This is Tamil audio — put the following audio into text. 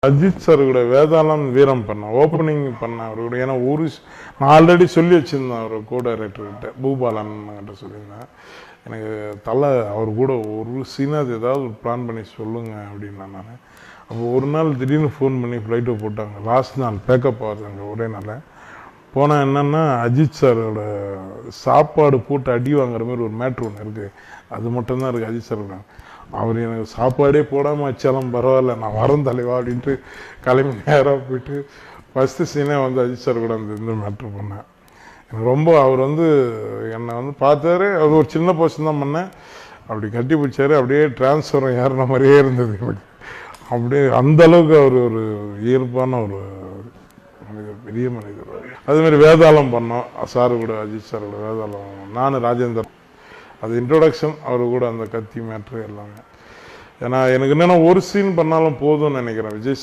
அஜித் சார் கூட வேதாளம் வீரம் பண்ணேன், ஓப்பனிங் பண்ணேன் அவர் கூட. ஏன்னா நான் ஆல்ரெடி சொல்லி வச்சுருந்தேன் அவர் கோ டைரக்டர்கிட்ட, பூபாலன் கிட்ட சொல்லியிருந்தேன். எனக்கு அவர் கூட ஒரு சீனாவது ஏதாவது ஒரு பிளான் பண்ணி சொல்லுங்கள் அப்படின்னா. நான் அப்போ ஒரு நாள் திடீர்னு ஃபோன் பண்ணி ஃப்ளைட்டை போட்டாங்க. லாஸ்ட் நாள் பேக்கப் ஆகுது அங்கே ஒரே நாள். போனால் என்னென்னா அஜித் சாரோட சாப்பாடு போட்டு அடி வாங்குற மாதிரி ஒரு மேட்ரு ஒன்று இருக்குது. அது மட்டும்தான் இருக்குது அஜித் சாரோட. அவர் எனக்கு சாப்பாடே போடாமல் வச்சாலும் பரவாயில்ல, நான் வரேன் தலைவா அப்படின்ட்டு கிளம்பி நேராக போயிட்டு ஃபஸ்ட்டு சீனே அஜித் சார் கூட இந்த மேட்ரு பண்ணேன். எனக்கு ரொம்ப அவர் என்னை பார்த்தாரு. அவர் ஒரு சின்ன போர்ஷன் தான் பண்ணேன். அப்படி கட்டி பிடிச்சாரு. அப்படியே டிரான்ஸ்ஃபரம் ஏறின மாதிரியே இருந்தது எனக்கு. அப்படியே அந்தளவுக்கு அவர் ஒரு இயல்பான ஒரு மனிதர், பெரிய மனிதர். அதுமாதிரி வேதாளம் பண்ணோம் சாரு கூட, அஜித் சார் கூட வேதாளம். நான் ராஜேந்தர், அது இன்ட்ரோடக்ஷன். அவர் கூட அந்த கத்தி மேட்ரு எல்லாமே. ஏன்னா எனக்கு என்னென்னா ஒரு சீன் பண்ணாலும் போதும்னு நினைக்கிறேன். விஜய்